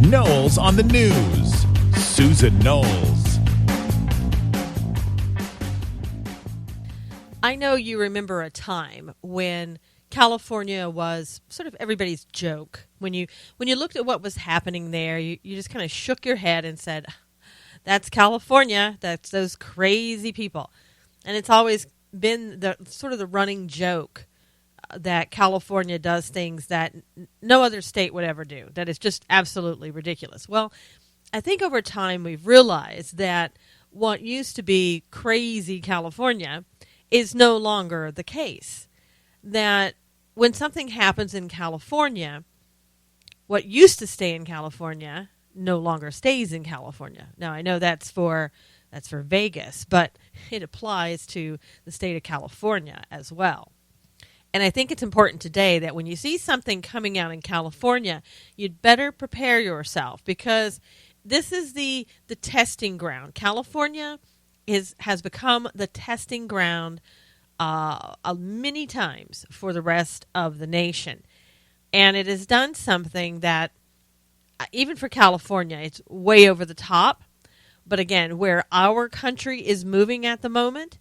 Knowles on the News. Susan Knowles. I know you remember a time when California was sort of everybody's joke. When you looked at what was happening there, you just kind of shook your head and said, that's California. That's those crazy people. And it's always been the sort of the running joke that California does things that no other state would ever do, that is just absolutely ridiculous. Well, I think over time we've realized that what used to be crazy California is no longer the case. That when something happens in California, what used to stay in California no longer stays in California. Now, I know that's for Vegas, but it applies to the state of California as well. And I think it's important today that when you see something coming out in California, you'd better prepare yourself, because this is the testing ground. California has become the testing ground many times for the rest of the nation. And it has done something that, even for California, it's way over the top. But again, where our country is moving at the moment,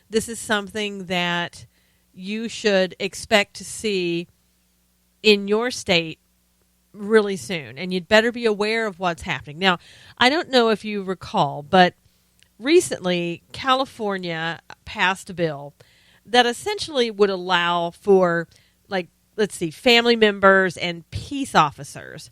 this is something that you should expect to see in your state really soon. And you'd better be aware of what's happening. Now, I don't know if you recall, but recently California passed a bill that essentially would allow for, family members and peace officers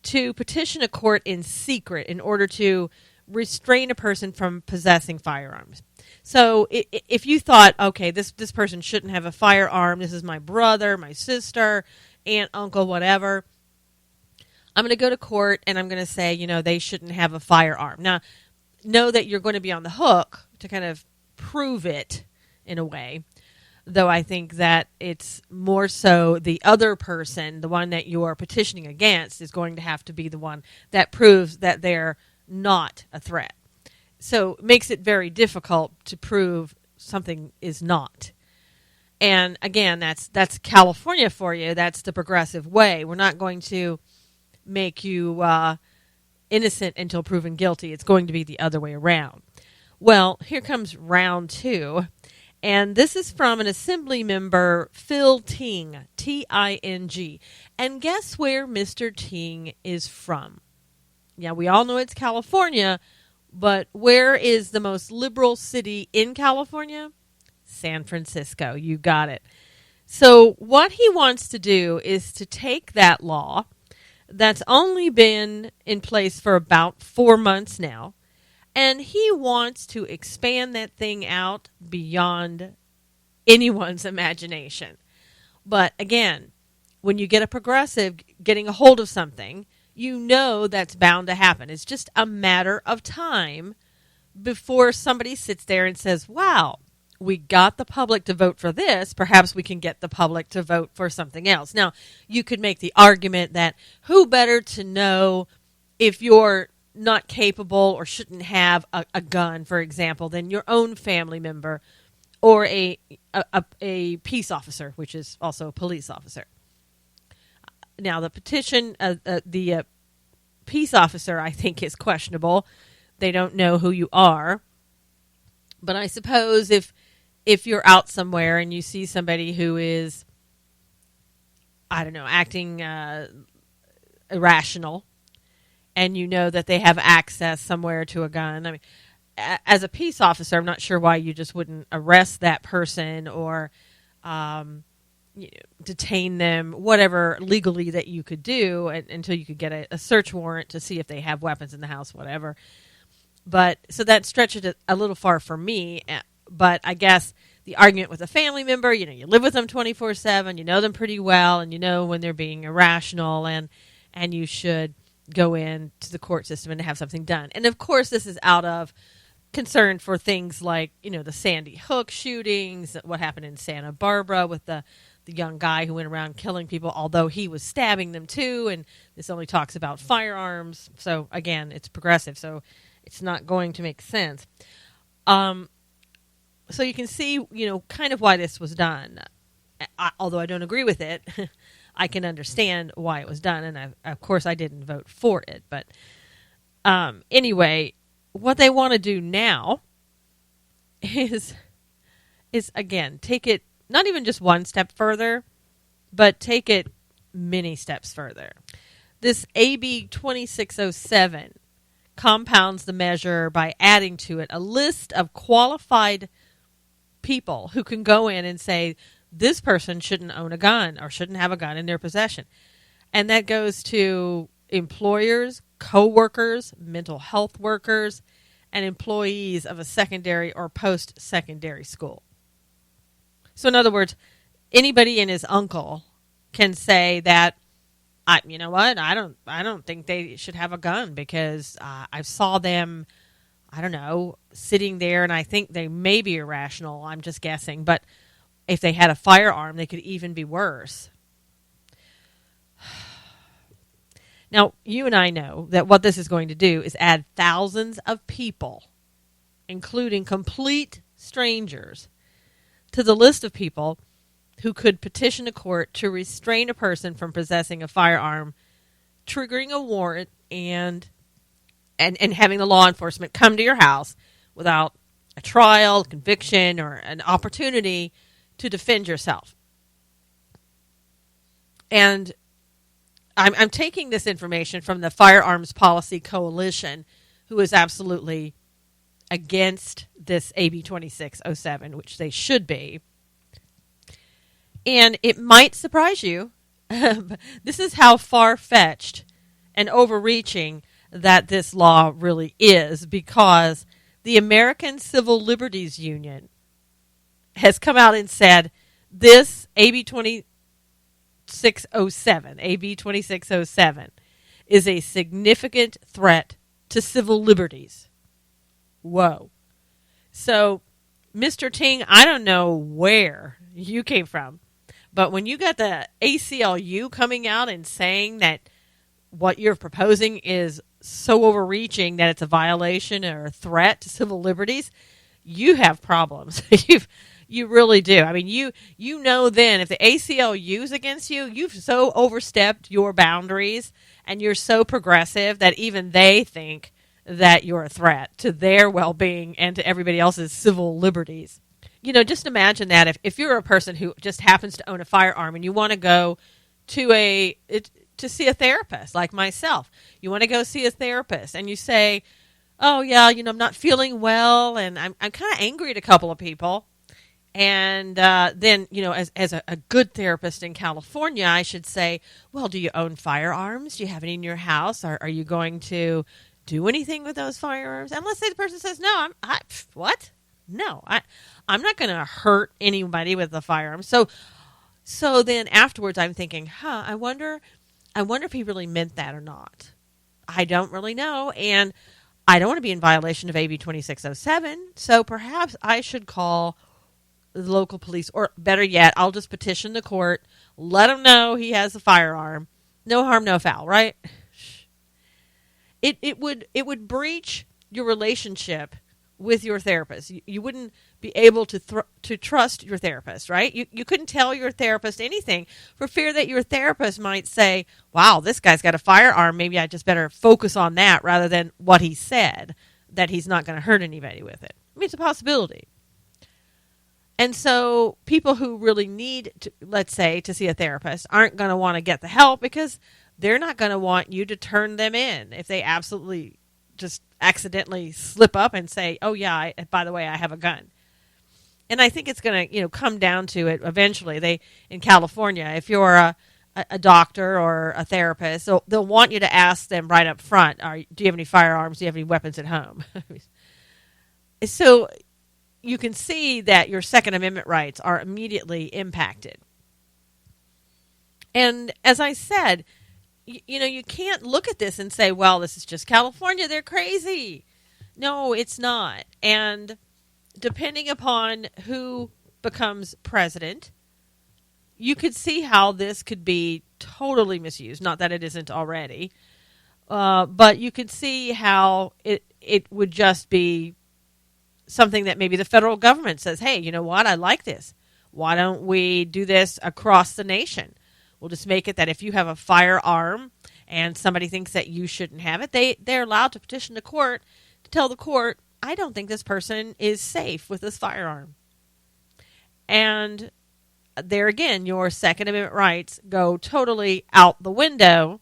to petition a court in secret in order to restrain a person from possessing firearms. So if you thought, okay, this person shouldn't have a firearm, this is my brother, my sister, aunt, uncle, whatever, I'm going to go to court and I'm going to say, they shouldn't have a firearm. Now, know that you're going to be on the hook to kind of prove it in a way, though I think that it's more so the other person, the one that you're petitioning against, is going to have to be the one that proves that they're not a threat. So it makes it very difficult to prove something is not. And again, that's California for you. That's the progressive way. We're not going to make you innocent until proven guilty. It's going to be the other way around. Well, here comes round two. And this is from an Assembly member, Phil Ting, T-I-N-G. And guess where Mr. Ting is from? Yeah, we all know it's California, but where is the most liberal city in California? San Francisco. You got it. So what he wants to do is to take that law that's only been in place for about 4 months now, and he wants to expand that thing out beyond anyone's imagination. But again, when you get a progressive getting a hold of something, you know that's bound to happen. It's just a matter of time before somebody sits there and says, wow, we got the public to vote for this. Perhaps we can get the public to vote for something else. Now, you could make the argument that who better to know if you're not capable or shouldn't have a gun, for example, than your own family member or a peace officer, which is also a police officer. Now, the petition, the peace officer, I think, is questionable. They don't know who you are. But I suppose if you're out somewhere and you see somebody who is, acting irrational, and you know that they have access somewhere to a gun, I mean, as a peace officer, I'm not sure why you just wouldn't arrest that person or detain them, whatever legally that you could do until you could get a search warrant to see if they have weapons in the house, whatever. But so that stretched it a little far for me. But I guess the argument with a family member, you live with them 24/7, you know them pretty well, and you know when they're being irrational, and you should go in to the court system and have something done. And of course, this is out of concern for things like, the Sandy Hook shootings, what happened in Santa Barbara with the young guy who went around killing people, although he was stabbing them too, and this only talks about firearms. So again, it's progressive, so it's not going to make sense. So you can see, kind of why this was done. Although I don't agree with it, I can understand why it was done, and of course I didn't vote for it. But anyway, what they want to do now is again take it not even just one step further, but take it many steps further. This AB 2607 compounds the measure by adding to it a list of qualified people who can go in and say this person shouldn't own a gun or shouldn't have a gun in their possession. And that goes to employers, co-workers, mental health workers, and employees of a secondary or post-secondary school. So in other words, anybody and his uncle can say that, you know what, I don't think they should have a gun because I saw them, I don't know, sitting there, and I think they may be irrational. I'm just guessing. But if they had a firearm, they could even be worse. Now, you and I know that what this is going to do is add thousands of people, including complete strangers, to the list of people who could petition a court to restrain a person from possessing a firearm, triggering a warrant, and having the law enforcement come to your house without a trial, conviction, or an opportunity to defend yourself. And I'm taking this information from the Firearms Policy Coalition, who is absolutely against this AB 2607, which they should be. And it might surprise you. This is how far-fetched and overreaching that this law really is, because the American Civil Liberties Union has come out and said this AB 2607 is a significant threat to civil liberties. Whoa. So, Mr. Ting, I don't know where you came from, but when you got the ACLU coming out and saying that what you're proposing is so overreaching that it's a violation or a threat to civil liberties, you have problems. You really do. I mean, you know then if the ACLU is against you, you've so overstepped your boundaries and you're so progressive that even they think that you're a threat to their well-being and to everybody else's civil liberties. You know, just imagine that if you're a person who just happens to own a firearm and you want to go to see a therapist like myself. You want to go see a therapist and you say, oh, yeah, I'm not feeling well and I'm kind of angry at a couple of people. And then, as a good therapist in California, I should say, well, do you own firearms? Do you have any in your house? Are you going to do anything with those firearms? And let's say the person says, no, what? No, I'm not going to hurt anybody with the firearm. So then afterwards I'm thinking, I wonder if he really meant that or not. I don't really know. And I don't want to be in violation of AB 2607. So perhaps I should call the local police, or better yet, I'll just petition the court, let him know he has a firearm. No harm, no foul, right? It would breach your relationship with your therapist. You wouldn't be able to trust your therapist, right? You couldn't tell your therapist anything for fear that your therapist might say, wow, this guy's got a firearm. Maybe I just better focus on that rather than what he said, that he's not going to hurt anybody with it. I mean, it's a possibility. And so people who really need to, let's say, to see a therapist aren't going to want to get the help because they're not going to want you to turn them in if they absolutely just accidentally slip up and say, oh, yeah, by the way, I have a gun. And I think it's going to come down to it eventually. In California, if you're a doctor or a therapist, they'll want you to ask them right up front, do you have any firearms? Do you have any weapons at home? So you can see that your Second Amendment rights are immediately impacted. And as I said, you can't look at this and say, well, this is just California, they're crazy. No, it's not. And depending upon who becomes president, you could see how this could be totally misused. Not that it isn't already, but you could see how it would just be something that maybe the federal government says, hey, you know what, I like this. Why don't we do this across the nation? We'll just make it that if you have a firearm and somebody thinks that you shouldn't have it, they're allowed to petition the court to tell the court, I don't think this person is safe with this firearm. And there again, your Second Amendment rights go totally out the window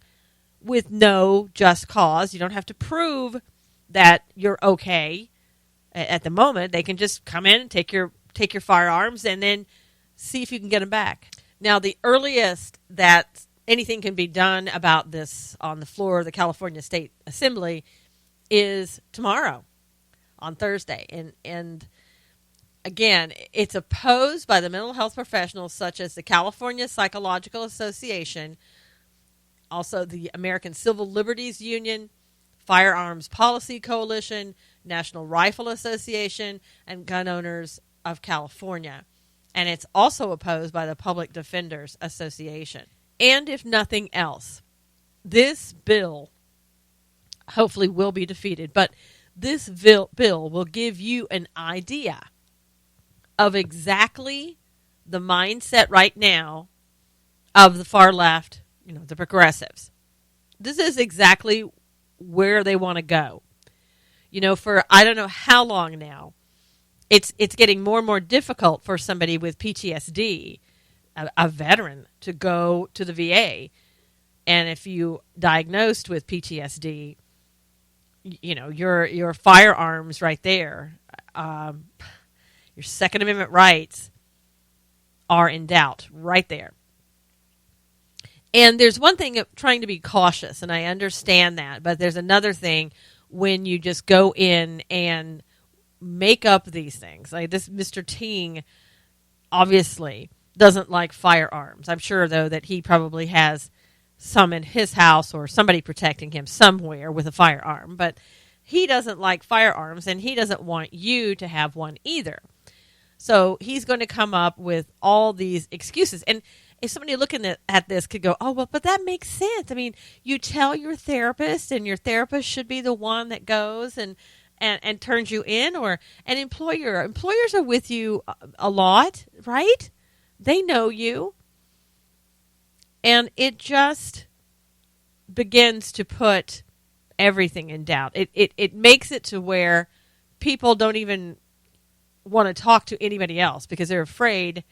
with no just cause. You don't have to prove that you're okay at the moment. They can just come in and take your firearms and then see if you can get them back. Now, the earliest that anything can be done about this on the floor of the California State Assembly is tomorrow, on Thursday. And again, it's opposed by the mental health professionals such as the California Psychological Association, also the American Civil Liberties Union, Firearms Policy Coalition, National Rifle Association, and Gun Owners of California. And it's also opposed by the Public Defenders Association. And if nothing else, this bill hopefully will be defeated, but this bill will give you an idea of exactly the mindset right now of the far left, the progressives. This is exactly where they want to go. For I don't know how long now, it's getting more and more difficult for somebody with PTSD, a veteran, to go to the VA. And if you diagnosed with PTSD, your firearms right there, your Second Amendment rights are in doubt right there. And there's one thing of trying to be cautious, and I understand that, but there's another thing when you just go in and make up these things. Like this Mr. Ting obviously doesn't like firearms. I'm sure, though, that he probably has some in his house or somebody protecting him somewhere with a firearm. But he doesn't like firearms, and he doesn't want you to have one either. So he's going to come up with all these excuses. And if somebody looking at this could go, oh, well, but that makes sense. I mean, you tell your therapist, and your therapist should be the one that goes and turns you in, or an employer. Employers are with you a lot, right? They know you. And it just begins to put everything in doubt. It makes it to where people don't even want to talk to anybody else because they're afraid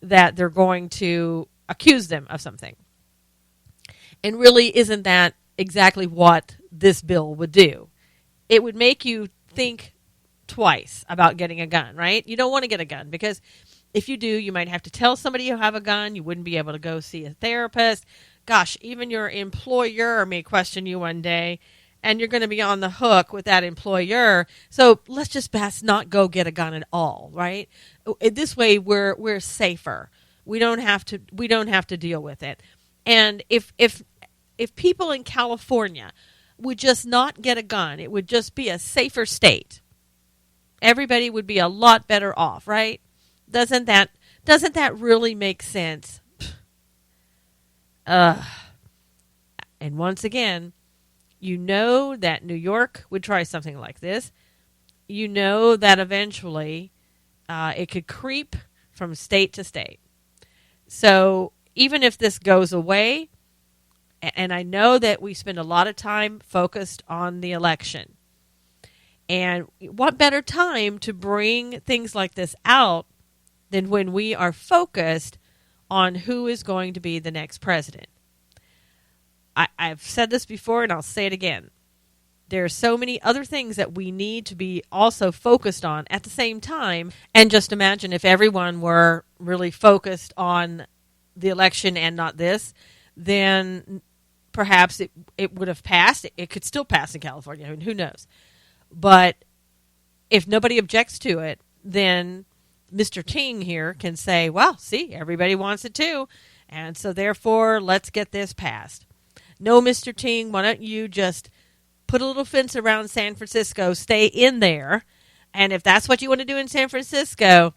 that they're going to accuse them of something. And really, isn't that exactly what this bill would do? It would make you think twice about getting a gun, right? You don't want to get a gun because if you do, you might have to tell somebody you have a gun. You wouldn't be able to go see a therapist. Gosh, even your employer may question you one day, and you're going to be on the hook with that employer. So let's just best not go get a gun at all, right? This way, we're safer. We don't have to deal with it. And if people in California would just not get a gun, it would just be a safer state. Everybody would be a lot better off, right? Doesn't that really make sense? And once again, you know that New York would try something like this. You know that eventually it could creep from state to state. So even if this goes away, and I know that we spend a lot of time focused on the election, and what better time to bring things like this out than when we are focused on who is going to be the next president. I've said this before, and I'll say it again. There are so many other things that we need to be also focused on at the same time. And just imagine if everyone were really focused on the election and not this, then perhaps it would have passed. It could still pass in California. I mean, who knows? But if nobody objects to it, then Mr. Ting here can say, well, see, everybody wants it too. And so therefore, let's get this passed. No, Mr. Ting, why don't you just put a little fence around San Francisco, stay in there, and if that's what you want to do in San Francisco,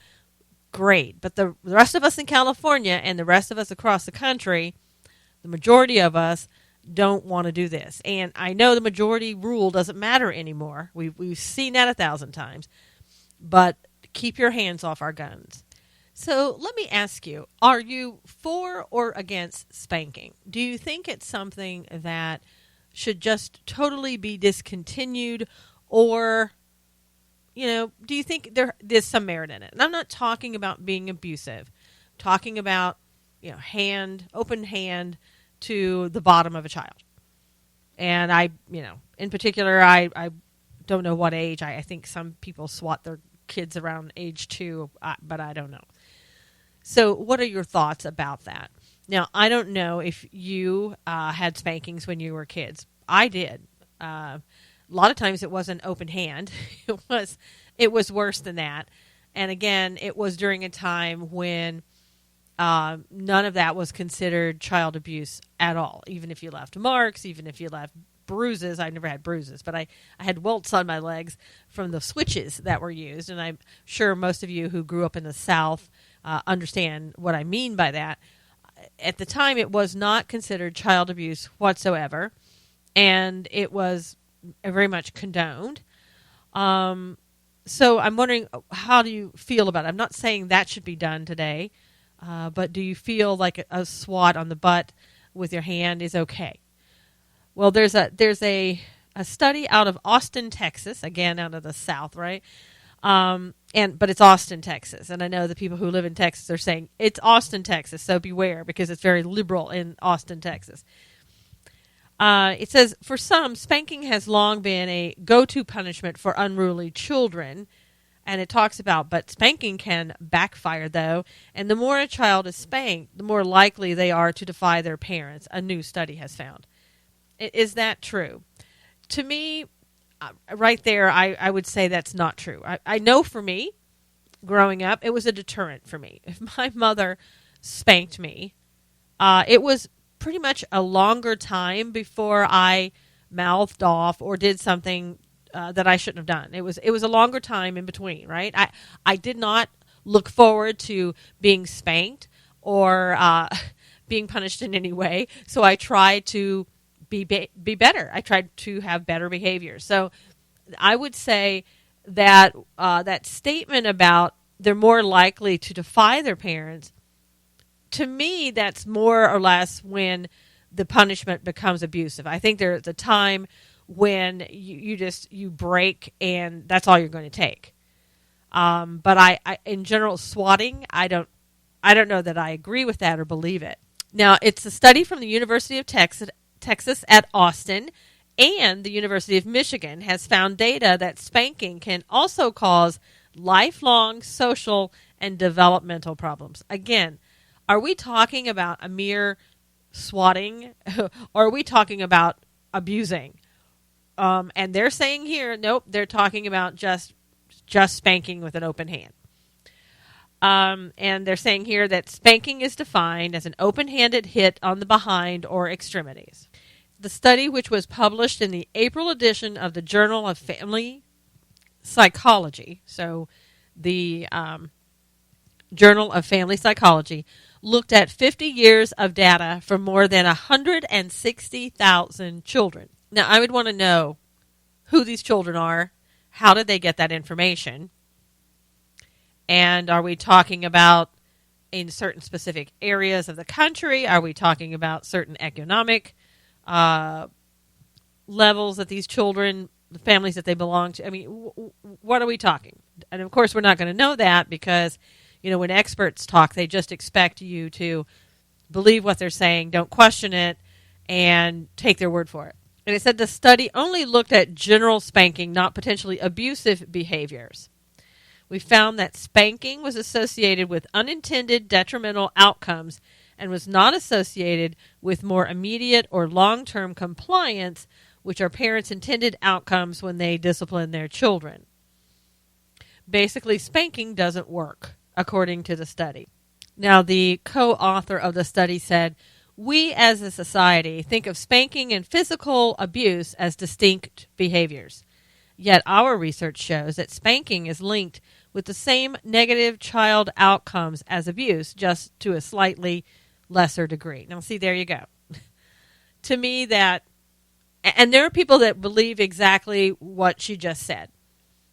great. But the rest of us in California and the rest of us across the country, the majority of us don't want to do this. And I know the majority rule doesn't matter anymore. We've seen that 1,000 times. But keep your hands off our guns. So let me ask you, are you for or against spanking? Do you think it's something that should just totally be discontinued, or, do you think there's some merit in it? And I'm not talking about being abusive, I'm talking about, open hand to the bottom of a child. And in particular, I don't know what age. I think some people swat their kids around age 2, but I don't know. So what are your thoughts about that? Now, I don't know if you had spankings when you were kids. I did. A lot of times it wasn't open hand. It was worse than that. And again, it was during a time when none of that was considered child abuse at all. Even if you left marks, even if you left bruises. I never had bruises, but I had welts on my legs from the switches that were used. And I'm sure most of you who grew up in the South understand what I mean by that. At the time, it was not considered child abuse whatsoever, and it was very much condoned. So I'm wondering, how do you feel about it? I'm not saying that should be done today, but do you feel like a swat on the butt with your hand is okay? Well, there's a study out of Austin, Texas, again out of the South, right? But it's Austin, Texas, and I know the people who live in Texas are saying it's Austin, Texas, so beware because it's very liberal in Austin, Texas. It says, for some, spanking has long been a go-to punishment for unruly children, and it talks about, but spanking can backfire though, and the more a child is spanked, the more likely they are to defy their parents. A new study has found. Is that true? To me, right there, I would say that's not true. I know for me, growing up, it was a deterrent for me. If my mother spanked me, it was pretty much a longer time before I mouthed off or did something that I shouldn't have done. It was a longer time in between, right? I did not look forward to being spanked or being punished in any way, so I tried to be better. I tried to have better behavior. So I would say that that statement about they're more likely to defy their parents, to me, that's more or less when the punishment becomes abusive. I think there's a time when you break and that's all you're going to take. But I in general, swatting, I don't know that I agree with that or believe it. Now, it's a study from the University of Texas at Austin, and the University of Michigan has found data that spanking can also cause lifelong social and developmental problems. Again, are we talking about a mere swatting, or are we talking about abusing? And they're saying here, nope, they're talking about just spanking with an open hand. And they're saying here that spanking is defined as an open-handed hit on the behind or extremities. The study, which was published in the April edition of the Journal of Family Psychology, so the Journal of Family Psychology, looked at 50 years of data from more than 160,000 children. Now, I would want to know who these children are. How did they get that information? And are we talking about in certain specific areas of the country? Are we talking about certain economic levels that these children, the families that they belong to? I mean, what are we talking? And of course, we're not going to know that because, when experts talk, they just expect you to believe what they're saying, don't question it, and take their word for it. And it said the study only looked at general spanking, not potentially abusive behaviors. We found that spanking was associated with unintended detrimental outcomes and was not associated with more immediate or long-term compliance, which are parents' intended outcomes when they discipline their children. Basically, spanking doesn't work, according to the study. Now, the co-author of the study said, "We as a society think of spanking and physical abuse as distinct behaviors. Yet our research shows that spanking is linked with the same negative child outcomes as abuse, just to a slightly lesser degree." Now, see, there you go. To me, that, and there are people that believe exactly what she just said,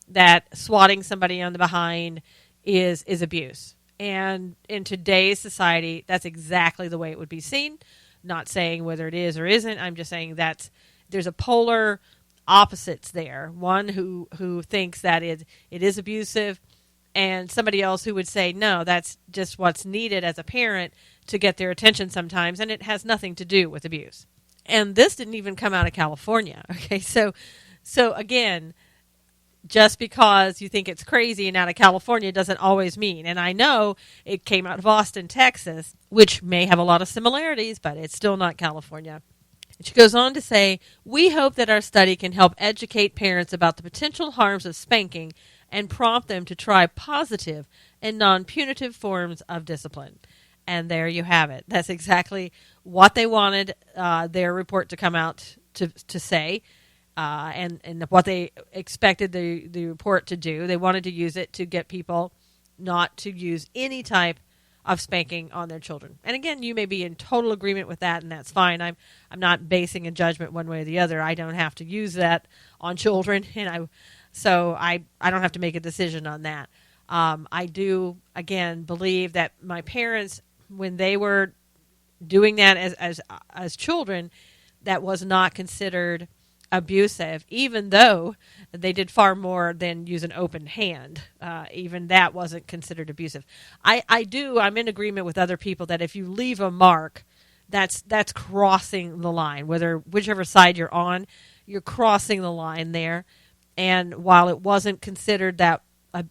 that swatting somebody on the behind is abuse. And in today's society, that's exactly the way it would be seen. Not saying whether it is or isn't. I'm just saying there's a polar opposites there. One who thinks that it is abusive, and somebody else who would say, no, that's just what's needed as a parent to get their attention sometimes, and it has nothing to do with abuse. And this didn't even come out of California. Okay, so again, just because you think it's crazy and out of California doesn't always mean. And I know it came out of Austin, Texas, which may have a lot of similarities, but it's still not California. And she goes on to say, we hope that our study can help educate parents about the potential harms of spanking and prompt them to try positive and non-punitive forms of discipline. And there you have it. That's exactly what they wanted their report to come out to say. And what they expected the report to do. They wanted to use it to get people not to use any type of spanking on their children. And again, you may be in total agreement with that, and that's fine. I'm not basing a judgment one way or the other. I don't have to use that on children, and I don't have to make a decision on that. I do, again, believe that my parents, when they were doing that as children, that was not considered abusive, even though they did far more than use an open hand. Even that wasn't considered abusive. I'm in agreement with other people that if you leave a mark, that's crossing the line. Whichever side you're on, you're crossing the line there. And while it wasn't considered that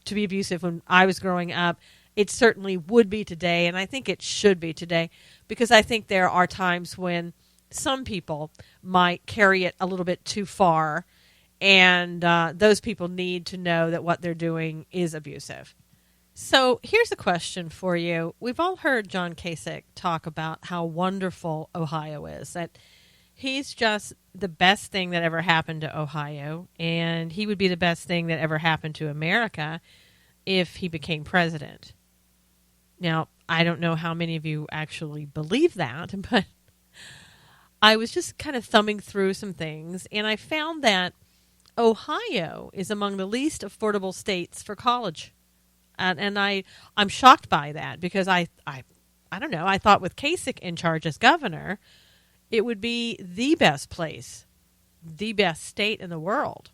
to be abusive when I was growing up, it certainly would be today, and I think it should be today, because I think there are times when some people might carry it a little bit too far, and those people need to know that what they're doing is abusive. So here's a question for you. We've all heard John Kasich talk about how wonderful Ohio is, that he's just the best thing that ever happened to Ohio, and he would be the best thing that ever happened to America if he became president. Now, I don't know how many of you actually believe that, but I was just kind of thumbing through some things, and I found that Ohio is among the least affordable states for college. And I'm shocked by that, because I don't know, I thought with Kasich in charge as governor, it would be the best place, the best state in the world,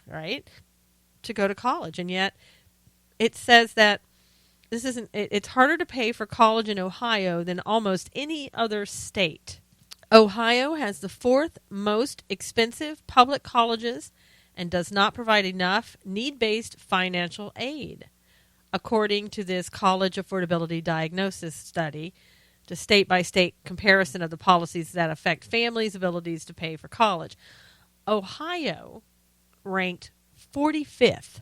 right, to go to college. And yet it says that it's harder to pay for college in Ohio than almost any other state. Ohio has the fourth most expensive public colleges and does not provide enough need-based financial aid, according to this college affordability diagnosis study, to state-by-state comparison of the policies that affect families' abilities to pay for college. Ohio ranked 45th.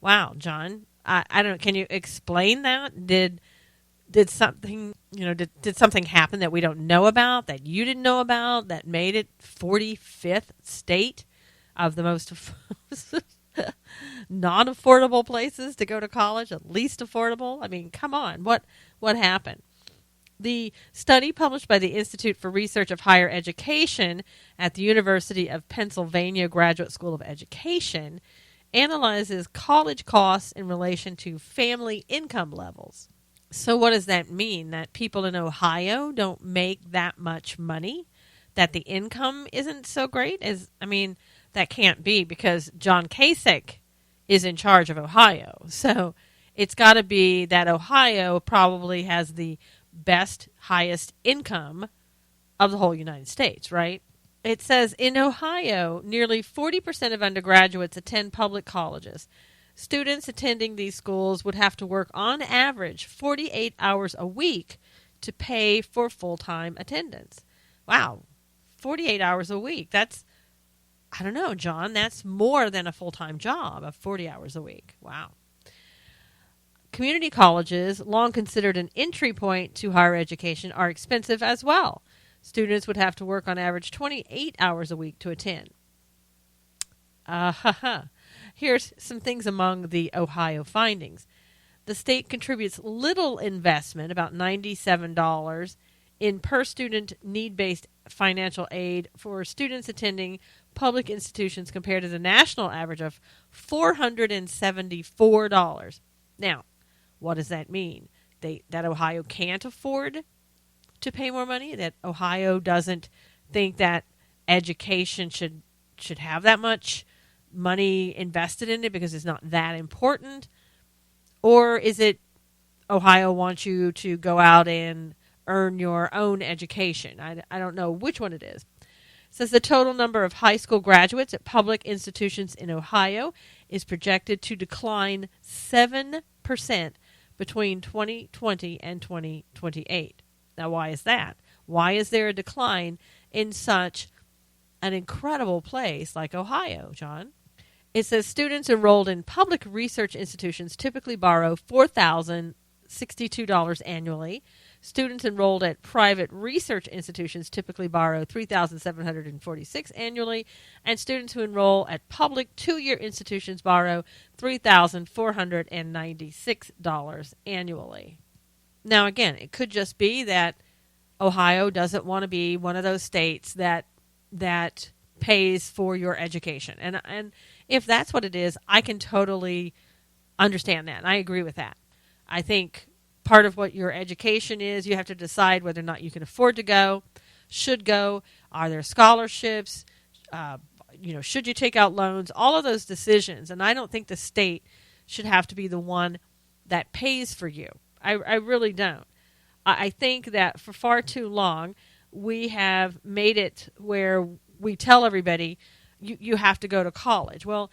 Wow, John. I don't know. Can you explain that? Did something, did something happen that we don't know about, that you didn't know about, that made it 45th state of the most non-affordable places to go to college, at least affordable? I mean, come on. What happened? The study published by the Institute for Research of Higher Education at the University of Pennsylvania Graduate School of Education analyzes college costs in relation to family income levels. So what does that mean? That people in Ohio don't make that much money? That the income isn't so great? That can't be, because John Kasich is in charge of Ohio. So it's got to be that Ohio probably has the best, highest income of the whole United States, right? It says in Ohio, nearly 40% of undergraduates attend public colleges. Students attending these schools would have to work on average 48 hours a week to pay for full-time attendance. Wow, 48 hours a week. That's, I don't know, John, that's more than a full-time job of 40 hours a week. Wow. Community colleges, long considered an entry point to higher education, are expensive as well. Students would have to work on average 28 hours a week to attend. Here's some things among the Ohio findings. The state contributes little investment, about $97, in per-student need-based financial aid for students attending public institutions compared to the national average of $474. Now, What does that mean? That Ohio can't afford to pay more money, that Ohio doesn't think that education should have that much money invested in it because it's not that important? Or is it Ohio wants you to go out and earn your own education? I don't know which one it is. It says the total number of high school graduates at public institutions in Ohio is projected to decline 7% between 2020 and 2028. Now, why is that? Why is there a decline in such an incredible place like Ohio, John? It says students enrolled in public research institutions typically borrow $4,062 annually. Students enrolled at private research institutions typically borrow $3,746 annually, and students who enroll at public two-year institutions borrow $3,496 annually. Now, again, it could just be that Ohio doesn't want to be one of those states that pays for your education. And if that's what it is, I can totally understand that. And I agree with that. I think part of what your education is, you have to decide whether or not you can afford to go, should go. Are there scholarships? Should you take out loans? All of those decisions. And I don't think the state should have to be the one that pays for you. I really don't. I think that for far too long, we have made it where we tell everybody, you have to go to college. Well,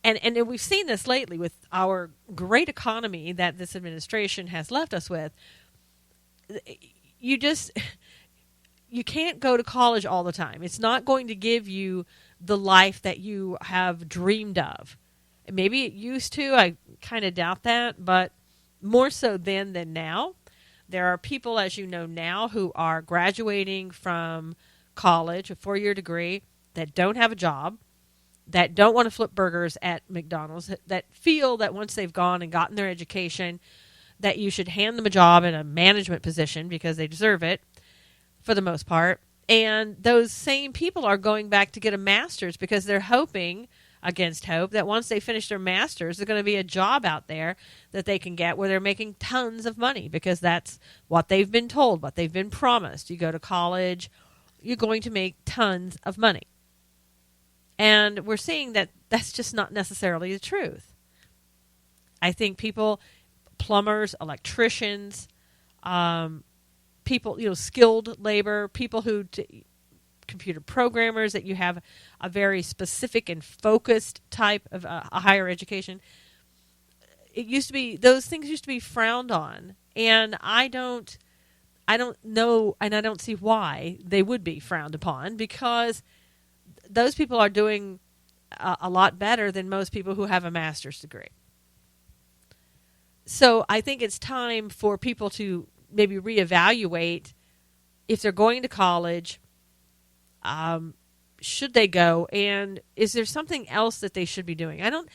and we've seen this lately with our great economy that this administration has left us with. You can't go to college all the time. It's not going to give you the life that you have dreamed of. Maybe it used to. I kind of doubt that, but more so then than now. There are people, as you know now, who are graduating from college, a 4-year degree, that don't have a job, that don't want to flip burgers at McDonald's, that feel that once they've gone and gotten their education, that you should hand them a job in a management position because they deserve it, for the most part. And those same people are going back to get a master's because they're hoping, against hope, that once they finish their master's, there's going to be a job out there that they can get where they're making tons of money because that's what they've been told, what they've been promised. You go to college, you're going to make tons of money. And we're seeing that that's just not necessarily the truth. I think people, plumbers, electricians, people, skilled labor, people who... computer programmers, that you have a very specific and focused type of a higher education. It used to be, those things used to be frowned on, and I don't know, and I don't see why they would be frowned upon, because those people are doing a lot better than most people who have a master's degree. So I think it's time for people to maybe reevaluate if they're going to college. Should they go, and is there something else that they should be doing? I don't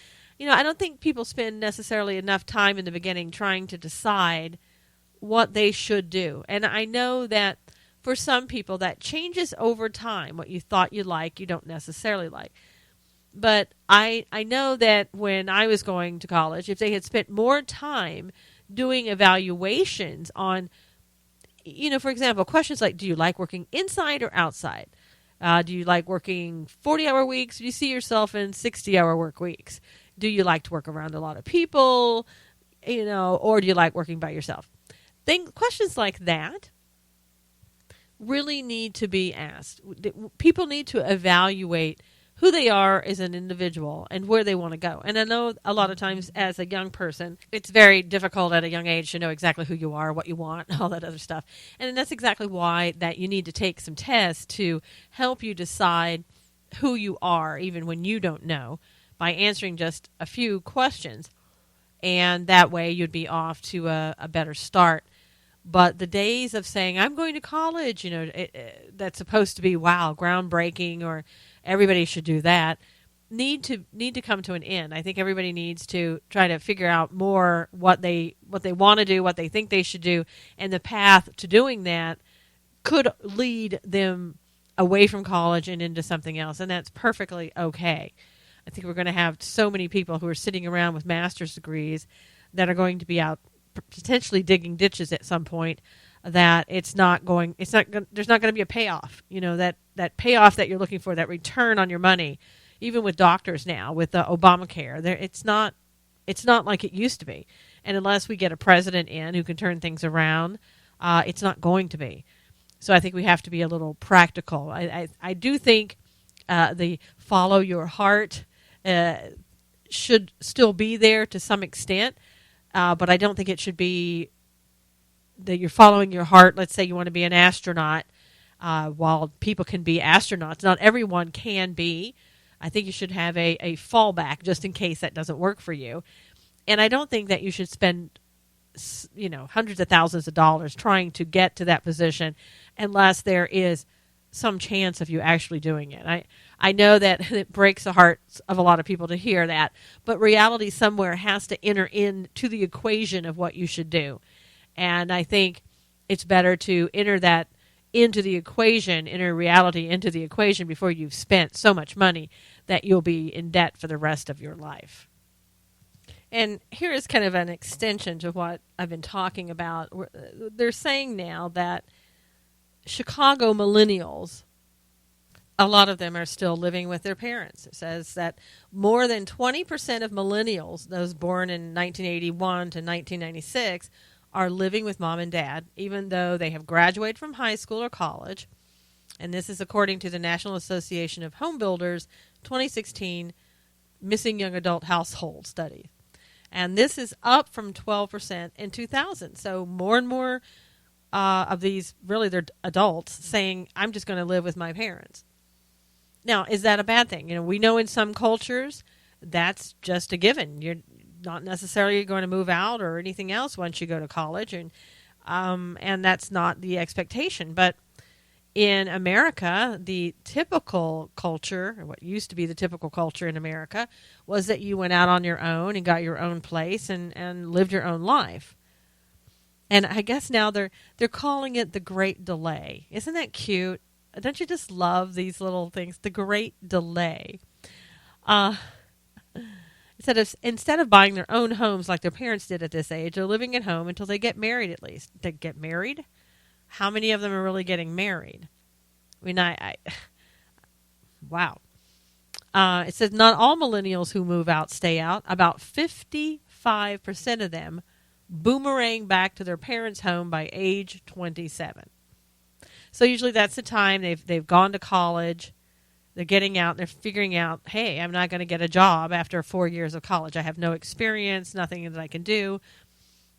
think people spend necessarily enough time in the beginning trying to decide what they should do. And I know that for some people that changes over time. What you thought you like, you don't necessarily like. But I know that when I was going to college, if they had spent more time doing evaluations on, for example, questions like, do you like working inside or outside? Do you like working 40-hour weeks? Do you see yourself in 60-hour work weeks? Do you like to work around a lot of people? Or do you like working by yourself? Questions like that really need to be asked. People need to evaluate who they are as an individual and where they want to go. And I know a lot of times as a young person, it's very difficult at a young age to know exactly who you are, what you want, all that other stuff. And that's exactly why that you need to take some tests to help you decide who you are, even when you don't know, by answering just a few questions. And that way you'd be off to a better start. But the days of saying, I'm going to college, that's supposed to be, wow, groundbreaking, or everybody should do that, need to come to an end. I think everybody needs to try to figure out more what they want to do, what they think they should do, and the path to doing that could lead them away from college and into something else, and that's perfectly okay. I think we're going to have so many people who are sitting around with master's degrees that are going to be out potentially digging ditches at some point, that there's not going to be a payoff. That payoff that you're looking for, that return on your money, even with doctors now, with the Obamacare, it's not like it used to be. And unless we get a president in who can turn things around, it's not going to be. So I think we have to be a little practical. I do think the follow your heart should still be there to some extent, but I don't think it should be that you're following your heart. Let's say you want to be an astronaut. While people can be astronauts, not everyone can be. I think you should have a fallback just in case that doesn't work for you. And I don't think that you should spend hundreds of thousands of dollars trying to get to that position unless there is some chance of you actually doing it. I know that it breaks the hearts of a lot of people to hear that, but reality somewhere has to enter into the equation of what you should do. And I think it's better to enter that into the equation, enter reality into the equation before you've spent so much money that you'll be in debt for the rest of your life. And here is kind of an extension to what I've been talking about. They're saying now that Chicago millennials, a lot of them are still living with their parents. It says that more than 20% of millennials, those born in 1981 to 1996, are living with mom and dad, even though they have graduated from high school or college. And this is according to the National Association of Home Builders 2016 Missing Young Adult Household Study. And this is up from 12% in 2000. So more and more of these, really they're adults, saying, I'm just going to live with my parents. Now, is that a bad thing? We know in some cultures that's just a given. You're not necessarily going to move out or anything else once you go to college, and that's not the expectation. But in America, the typical culture, or what used to be the typical culture in America, was that you went out on your own and got your own place and lived your own life. And I guess now they're calling it the Great Delay. Isn't that cute? Don't you just love these little things? The Great Delay. Instead of buying their own homes like their parents did at this age, they're living at home until they get married at least. They get married? How many of them are really getting married? I mean, wow. It says not all millennials who move out stay out. About 55% of them boomerang back to their parents' home by age 27. So usually that's the time they've gone to college. They're getting out. They're figuring out, hey, I'm not going to get a job after 4 years of college. I have no experience, nothing that I can do.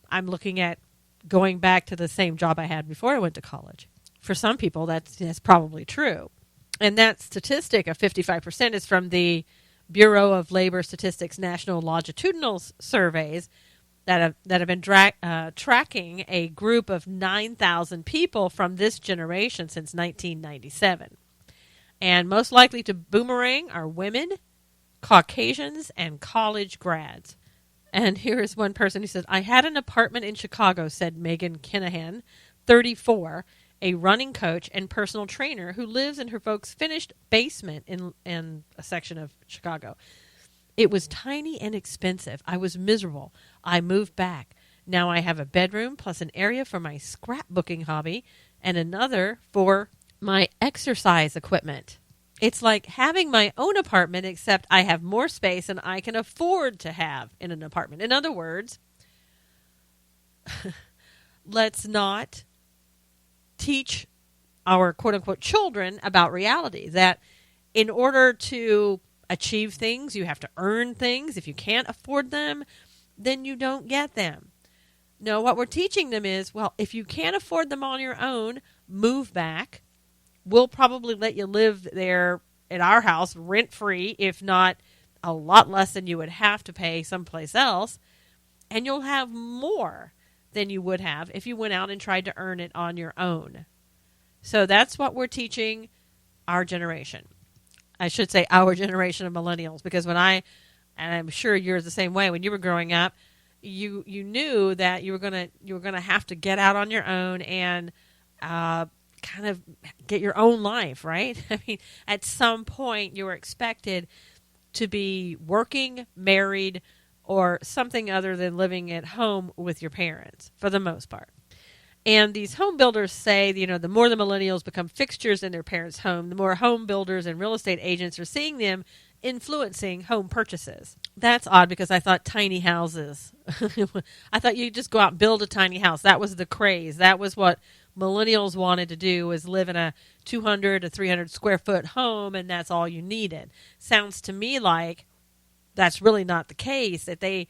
I'm looking at going back to the same job I had before I went to college. For some people, that's probably true. And that statistic of 55% is from the Bureau of Labor Statistics National Longitudinal Surveys that have been tracking a group of 9,000 people from this generation since 1997. And most likely to boomerang are women, Caucasians, and college grads. And here is one person who says, I had an apartment in Chicago, said Megan Kinahan, 34, a running coach and personal trainer who lives in her folks' finished basement in a section of Chicago. It was tiny and expensive. I was miserable. I moved back. Now I have a bedroom plus an area for my scrapbooking hobby and another for my exercise equipment. It's like having my own apartment, except I have more space than I can afford to have in an apartment. In other words, let's not teach our quote-unquote children about reality, that in order to achieve things, you have to earn things. If you can't afford them, then you don't get them. No, what we're teaching them is, well, if you can't afford them on your own, move back. We'll probably let you live there at our house rent-free, if not a lot less than you would have to pay someplace else, and you'll have more than you would have if you went out and tried to earn it on your own. So that's what we're teaching our generation. I should say our generation of millennials, because and I'm sure you're the same way, when you were growing up, you knew that you were gonna have to get out on your own and kind of get your own life, right? I mean, at some point you were expected to be working, married, or something other than living at home with your parents for the most part. And these home builders say, the more the millennials become fixtures in their parents' home, the more home builders and real estate agents are seeing them influencing home purchases. That's odd because I thought tiny houses. I thought you just go out and build a tiny house. That was the craze. That was what millennials wanted to do, was live in a 200 to 300 square foot home, and that's all you needed. Sounds to me like that's really not the case, that they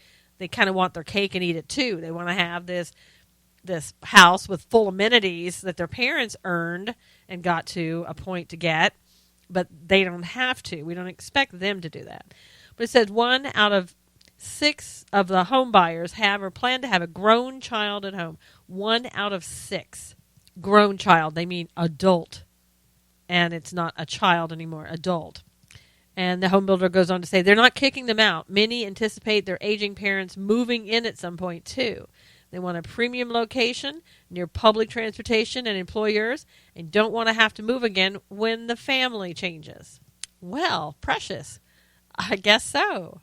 kind of want their cake and eat it too. They want to have this house with full amenities that their parents earned and got to a point to get, but they don't have to. We don't expect them to do that. But it says 1 out of 6 of the home buyers have or plan to have a grown child at home. 1 out of 6. Grown child. They mean adult. And it's not a child anymore, adult. And the home builder goes on to say they're not kicking them out. Many anticipate their aging parents moving in at some point too. They want a premium location near public transportation and employers, and don't want to have to move again when the family changes. Well, precious. I guess so.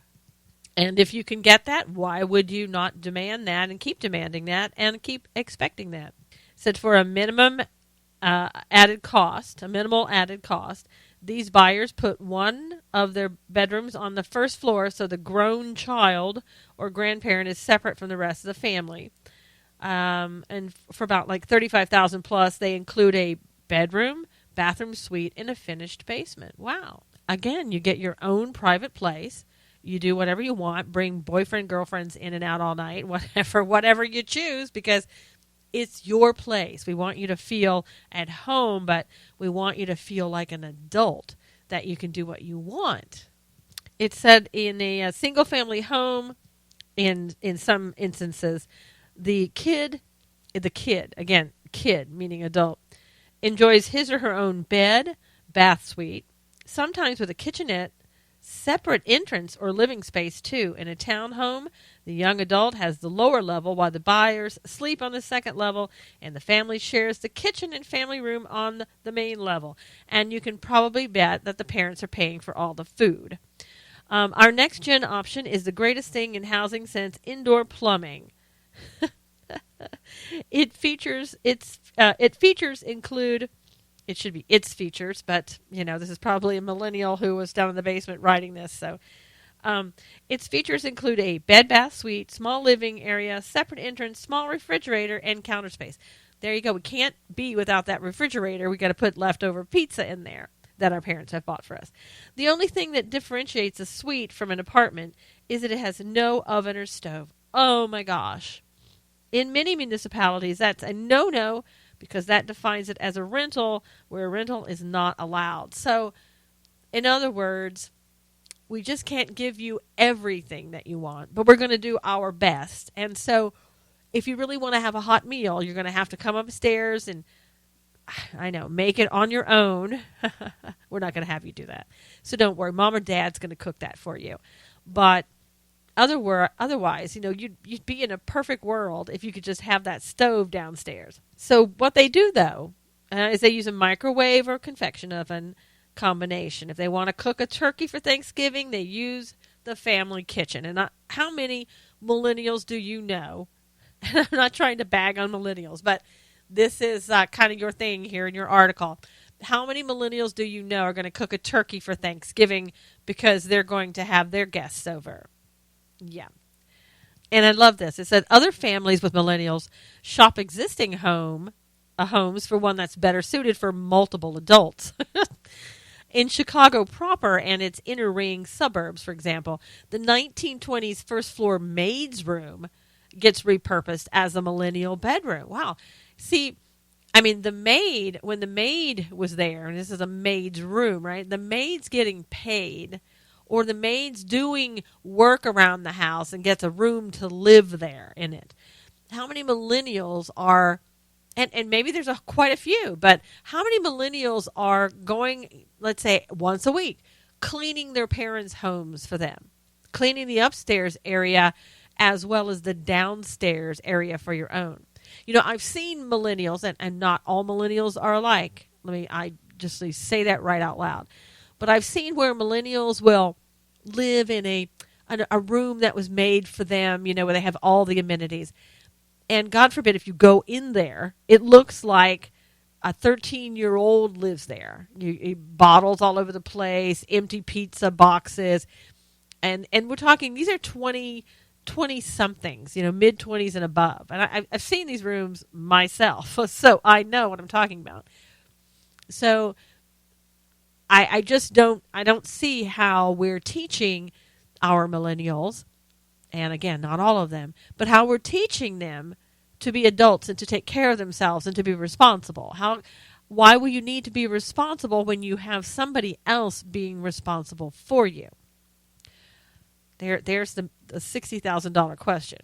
And if you can get that, why would you not demand that and keep demanding that and keep expecting that? Said for a minimum added cost, these buyers put one of their bedrooms on the first floor so the grown child or grandparent is separate from the rest of the family. And for about like $35,000 plus, they include a bedroom, bathroom suite, and a finished basement. Wow. Again, you get your own private place. You do whatever you want. Bring boyfriend, girlfriends in and out all night, whatever you choose, because it's your place. We want you to feel at home, but we want you to feel like an adult, that you can do what you want. It said in a single-family home, in some instances, the kid, again, kid, meaning adult, enjoys his or her own bed, bath suite, sometimes with a kitchenette, separate entrance or living space too. In a townhome, the young adult has the lower level while the buyers sleep on the second level, and the family shares the kitchen and family room on the main level. And you can probably bet that the parents are paying for all the food. Our next gen option is the greatest thing in housing since indoor plumbing. Its features include, it should be its features, but this is probably a millennial who was down in the basement writing this. So its features include a bed, bath suite, small living area, separate entrance, small refrigerator, and counter space. There you go. We can't be without that refrigerator. We got to put leftover pizza in there that our parents have bought for us. The only thing that differentiates a suite from an apartment is that it has no oven or stove. Oh my gosh. In many municipalities, that's a no-no, because that defines it as a rental, where a rental is not allowed. So, in other words, we just can't give you everything that you want, but we're going to do our best. And so, if you really want to have a hot meal, you're going to have to come upstairs and, make it on your own. We're not going to have you do that. So don't worry. Mom or Dad's going to cook that for you. But otherwise, you'd be in a perfect world if you could just have that stove downstairs. So what they do, though, is they use a microwave or convection oven combination. If they want to cook a turkey for Thanksgiving, they use the family kitchen. And how many millennials do you know? And I'm not trying to bag on millennials, but this is kind of your thing here in your article. How many millennials do you know are going to cook a turkey for Thanksgiving because they're going to have their guests over? Yeah. And I love this. It said other families with millennials shop existing homes for one that's better suited for multiple adults. In Chicago proper and its inner ring suburbs, for example, the 1920s first floor maid's room gets repurposed as a millennial bedroom. Wow. See, when the maid was there, and this is a maid's room, right? The maid's getting paid, or the maid's doing work around the house and gets a room to live there in it. How many millennials are, and maybe there's quite a few, but how many millennials are going, let's say, once a week, cleaning their parents' homes for them, cleaning the upstairs area as well as the downstairs area for your own? I've seen millennials, and not all millennials are alike. I just say that right out loud. But I've seen where millennials will live in a a room that was made for them, where they have all the amenities. And God forbid, if you go in there, it looks like a 13-year-old lives there. Bottles all over the place, empty pizza boxes. And we're talking, these are 20-somethings, mid-20s and above. And I've seen these rooms myself, so I know what I'm talking about. So I don't see how we're teaching our millennials, and again, not all of them, but how we're teaching them to be adults and to take care of themselves and to be responsible. Why will you need to be responsible when you have somebody else being responsible for you? There's the $60,000 question.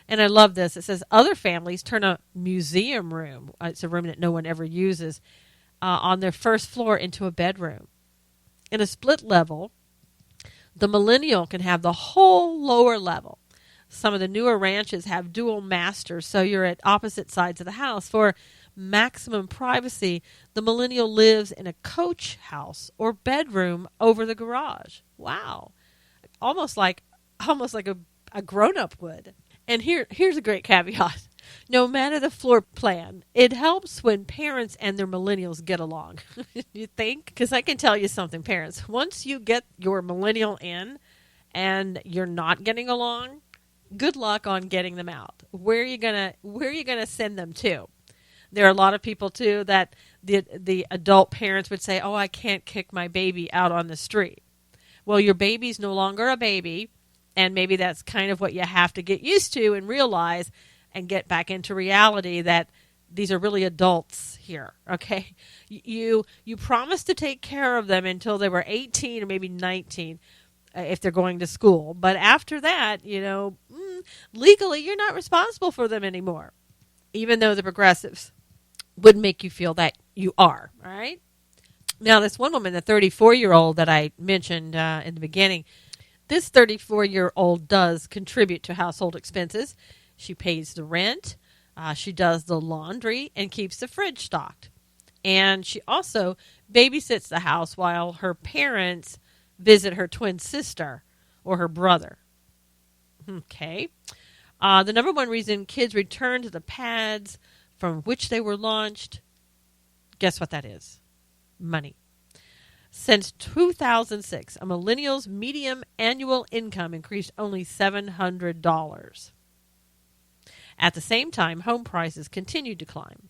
And I love this. It says other families turn a museum room, it's a room that no one ever uses, on their first floor into a bedroom. In a split level, the millennial can have the whole lower level. Some of the newer ranches have dual masters, so you're at opposite sides of the house. For maximum privacy, the millennial lives in a coach house or bedroom over the garage. Wow. Almost like a grown-up would. And here's a great caveat. No matter the floor plan, it helps when parents and their millennials get along. You think? Because I can tell you something, parents. Once you get your millennial in and you're not getting along, good luck on getting them out. Where are you gonna send them to? There are a lot of people too that the adult parents would say, "Oh, I can't kick my baby out on the street." Well, your baby's no longer a baby, and maybe that's kind of what you have to get used to and realize and get back into reality that these are really adults here, okay? You promised to take care of them until they were 18 or maybe 19 if they're going to school. But after that, legally you're not responsible for them anymore, even though the progressives would make you feel that you are, all right? Now, this one woman, the 34-year-old that I mentioned in the beginning, this 34-year-old does contribute to household expenses. She pays the rent, she does the laundry, and keeps the fridge stocked. And she also babysits the house while her parents visit her twin sister or her brother. Okay. The number one reason kids return to the pads from which they were launched, guess what that is? Money. Since 2006, a millennial's median annual income increased only $700. At the same time, home prices continued to climb.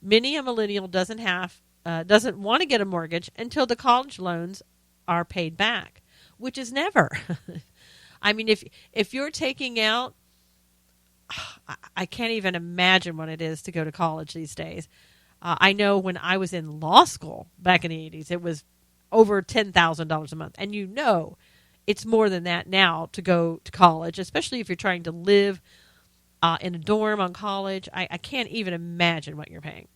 Many a millennial doesn't want to get a mortgage until the college loans are paid back, which is never. I mean, if you're taking out, I can't even imagine what it is to go to college these days. I know when I was in law school back in the 80s, it was over $10,000 a month. And it's more than that now to go to college, especially if you're trying to live in a dorm on college. I can't even imagine what you're paying.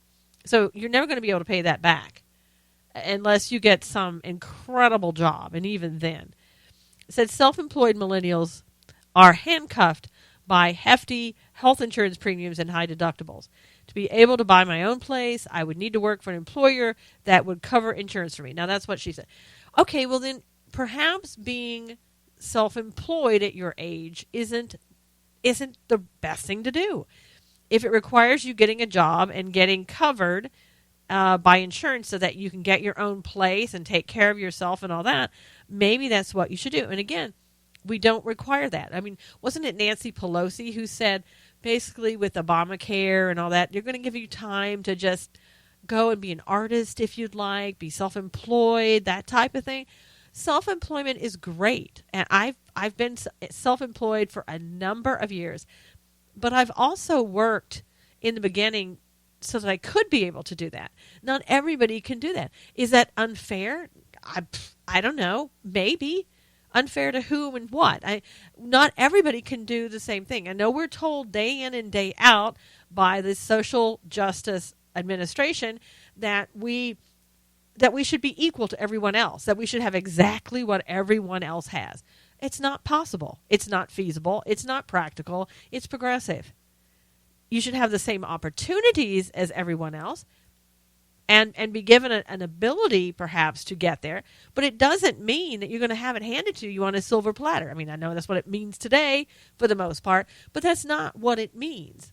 So you're never going to be able to pay that back unless you get some incredible job. And even then, it said self-employed millennials are handcuffed by hefty health insurance premiums and high deductibles. To be able to buy my own place, I would need to work for an employer that would cover insurance for me. Now, that's what she said. Okay, well then perhaps being self-employed at your age isn't the best thing to do. If it requires you getting a job and getting covered by insurance so that you can get your own place and take care of yourself and all that, maybe that's what you should do. And again, we don't require that. I mean, wasn't it Nancy Pelosi who said basically with Obamacare and all that, you're going to give you time to just go and be an artist if you'd like, be self-employed, that type of thing. Self-employment is great. And I've been self-employed for a number of years. But I've also worked in the beginning so that I could be able to do that. Not everybody can do that. Is that unfair? I don't know. Maybe. Unfair to who and what? Not everybody can do the same thing. I know we're told day in and day out by the Social Justice Administration that we should be equal to everyone else, that we should have exactly what everyone else has. It's not possible. It's not feasible. It's not practical. It's progressive. You should have the same opportunities as everyone else, and be given an ability perhaps to get there. But it doesn't mean that you're going to have it handed to you on a silver platter. I mean, I know that's what it means today for the most part, but that's not what it means.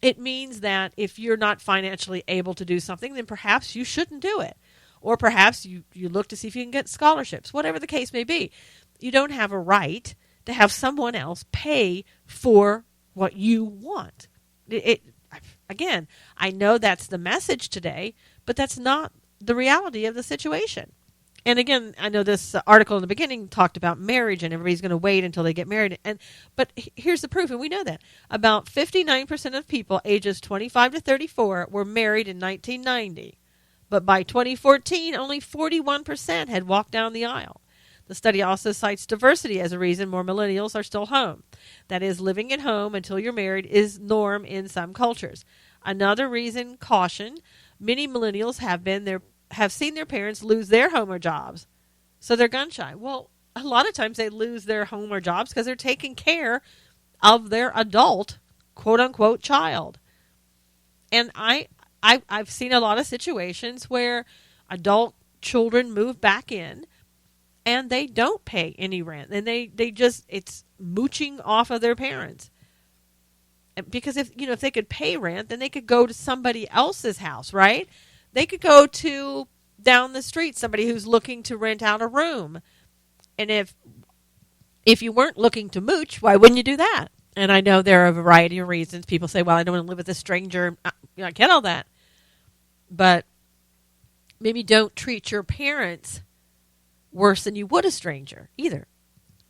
It means that if you're not financially able to do something, then perhaps you shouldn't do it. Or perhaps you look to see if you can get scholarships, whatever the case may be. You don't have a right to have someone else pay for what you want. Again, I know that's the message today, but that's not the reality of the situation. And again, I know this article in the beginning talked about marriage and everybody's going to wait until they get married. But here's the proof, and we know that. About 59% of people ages 25 to 34 were married in 1990. But by 2014, only 41% had walked down the aisle. The study also cites diversity as a reason more millennials are still home. That is, living at home until you're married is norm in some cultures. Another reason, caution, many millennials have seen their parents lose their home or jobs, so they're gun shy. Well, a lot of times they lose their home or jobs because they're taking care of their adult, quote-unquote, child. And I've seen a lot of situations where adult children move back in and they don't pay any rent. And it's mooching off of their parents. Because if they could pay rent, then they could go to somebody else's house, right? They could go to down the street, somebody who's looking to rent out a room. And if you weren't looking to mooch, why wouldn't you do that? And I know there are a variety of reasons. People say, well, I don't want to live with a stranger. I get all that. But maybe don't treat your parents worse than you would a stranger either.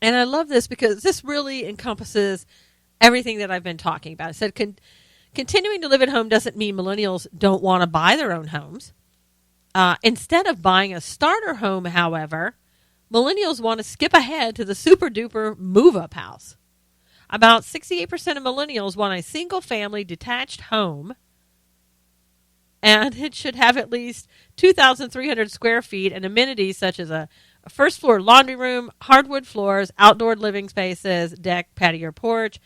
And I love this because this really encompasses everything that I've been talking about. It said continuing to live at home doesn't mean millennials don't want to buy their own homes. Instead of buying a starter home, however, millennials want to skip ahead to the super-duper move-up house. About 68% of millennials want a single-family detached home, and it should have at least 2,300 square feet and amenities such as a first-floor laundry room, hardwood floors, outdoor living spaces, deck, patio, porch.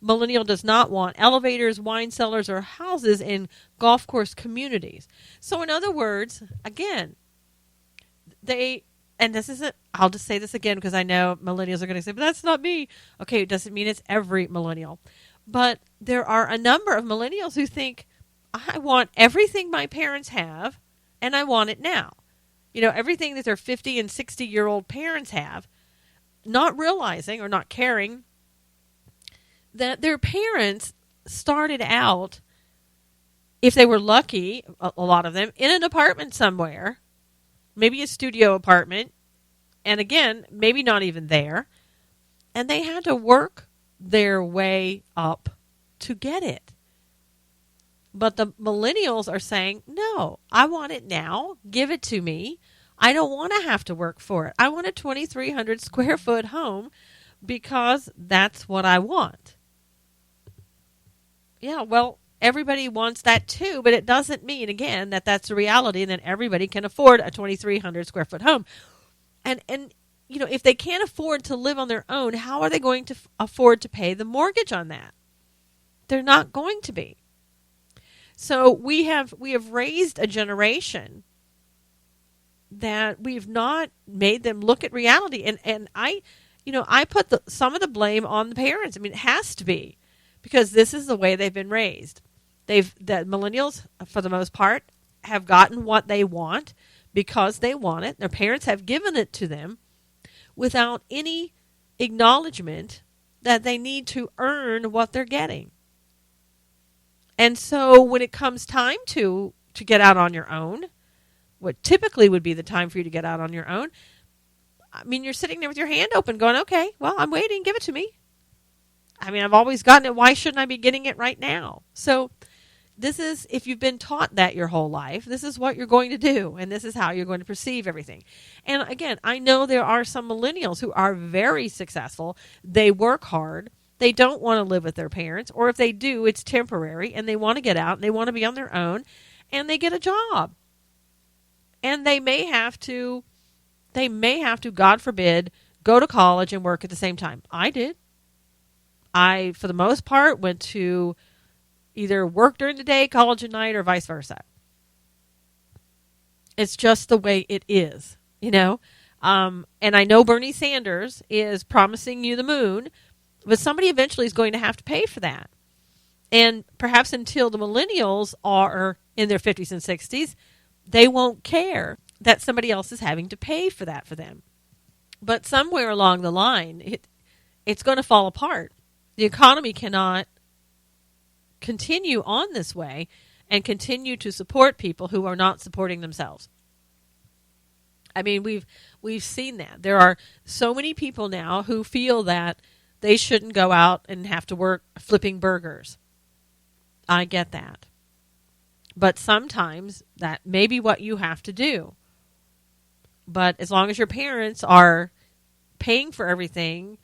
Millennial does not want elevators, wine cellars, or houses in golf course communities. So in other words, again, I'll just say this again because I know millennials are going to say, but that's not me. Okay, it doesn't mean it's every millennial. But there are a number of millennials who think, I want everything my parents have, and I want it now. Everything that their 50 and 60-year-old parents have, not realizing or not caring that their parents started out, if they were lucky, a lot of them, in an apartment somewhere, maybe a studio apartment, and again, maybe not even there, and they had to work their way up to get it. But the millennials are saying, no, I want it now. Give it to me. I don't want to have to work for it. I want a 2,300 square foot home because that's what I want. Yeah, well, everybody wants that too, but it doesn't mean, again, that that's the reality and that everybody can afford a 2,300 square foot home. And if they can't afford to live on their own, how are they going to afford to pay the mortgage on that? They're not going to be. So we have raised a generation that we've not made them look at reality. And I put some of the blame on the parents. I mean, it has to be because this is the way they've been raised. The millennials, for the most part, have gotten what they want because they want it. Their parents have given it to them without any acknowledgement that they need to earn what they're getting. And so when it comes time to get out on your own, what typically would be the time for you to get out on your own, I mean, you're sitting there with your hand open going, okay, well, I'm waiting. Give it to me. I mean, I've always gotten it. Why shouldn't I be getting it right now? So this is, if you've been taught that your whole life, this is what you're going to do. And this is how you're going to perceive everything. And again, I know there are some millennials who are very successful. They work hard. They don't want to live with their parents, or if they do, it's temporary, and they want to get out, and they want to be on their own, and they get a job. And they may have to, God forbid, go to college and work at the same time. I did. I, for the most part, went to either work during the day, college at night, or vice versa. It's just the way it is, And I know Bernie Sanders is promising you the moon, but somebody eventually is going to have to pay for that. And perhaps until the millennials are in their 50s and 60s, they won't care that somebody else is having to pay for that for them. But somewhere along the line, it's going to fall apart. The economy cannot continue on this way and continue to support people who are not supporting themselves. I mean, we've seen that. There are so many people now who feel that they shouldn't go out and have to work flipping burgers. I get that. But sometimes that may be what you have to do. But as long as your parents are paying for everything,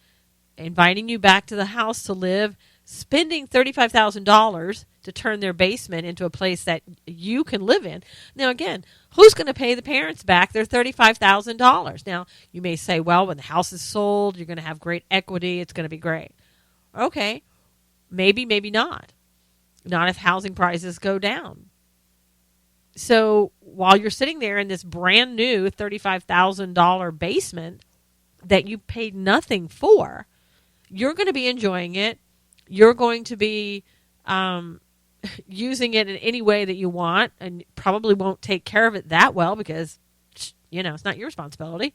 inviting you back to the house to live, spending $35,000 to turn their basement into a place that you can live in. Now, again, who's going to pay the parents back their $35,000? Now, you may say, well, when the house is sold, you're going to have great equity. It's going to be great. Okay, maybe, maybe not. Not if housing prices go down. So while you're sitting there in this brand new $35,000 basement that you paid nothing for, you're going to be enjoying it. You're going to be using it in any way that you want, and probably won't take care of it that well because, it's not your responsibility.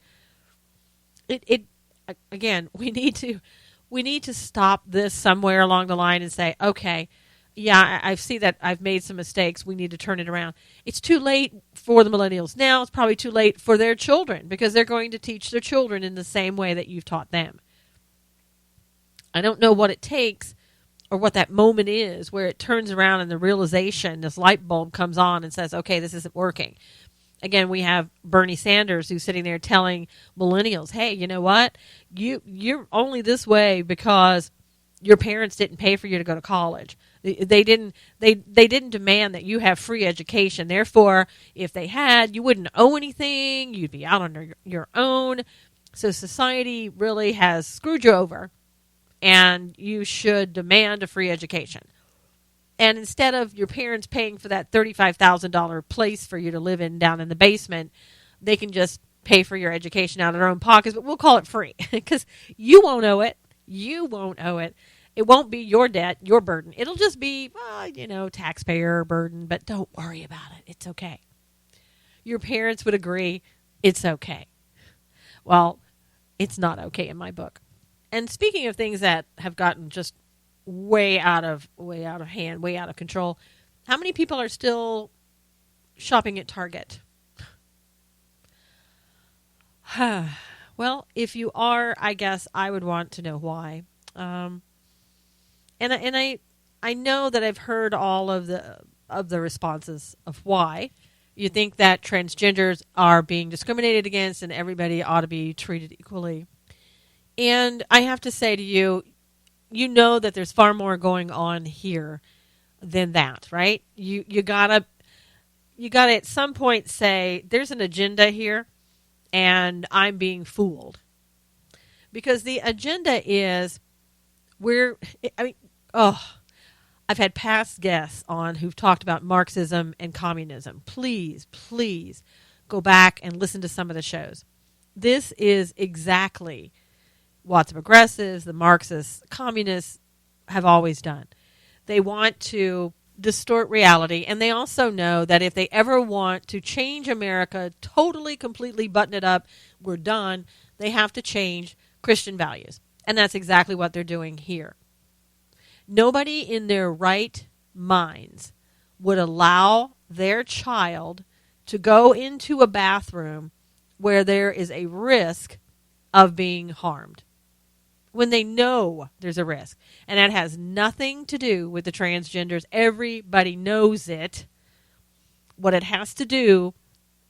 Again, we need to stop this somewhere along the line and say, okay, yeah, I see that I've made some mistakes. We need to turn it around. It's too late for the millennials now. It's probably too late for their children because they're going to teach their children in the same way that you've taught them. I don't know what it takes or what that moment is where it turns around and the realization, this light bulb comes on and says, okay, this isn't working. Again, we have Bernie Sanders who's sitting there telling millennials, hey, you know what? You're only this way because your parents didn't pay for you to go to college. They didn't demand that you have free education. Therefore, if they had, you wouldn't owe anything. You'd be out on your own. So society really has screwed you over, and you should demand a free education. And instead of your parents paying for that $35,000 place for you to live in down in the basement, they can just pay for your education out of their own pockets, but we'll call it free because you won't owe it. You won't owe it. It won't be your debt, your burden. It'll just be, taxpayer burden, but don't worry about it. It's okay. Your parents would agree it's okay. Well, it's not okay in my book. And speaking of things that have gotten just way out of hand, way out of control, how many people are still shopping at Target? Well, if you are, I guess I would want to know why. And I know that I've heard all of the responses of why. You think that transgenders are being discriminated against and everybody ought to be treated equally. And I have to say to you, you know that there's far more going on here than that, right? You gotta at some point say there's an agenda here, and I'm being fooled, because the agenda is I've had past guests on who've talked about Marxism and communism. Please go back and listen to some of the shows. This is exactly what the progressives, the Marxists, communists have always done. They want to distort reality, and they also know that if they ever want to change America, totally, completely button it up, we're done, they have to change Christian values. And that's exactly what they're doing here. Nobody in their right minds would allow their child to go into a bathroom where there is a risk of being harmed, when they know there's a risk. And that has nothing to do with the transgenders. Everybody knows it. What it has to do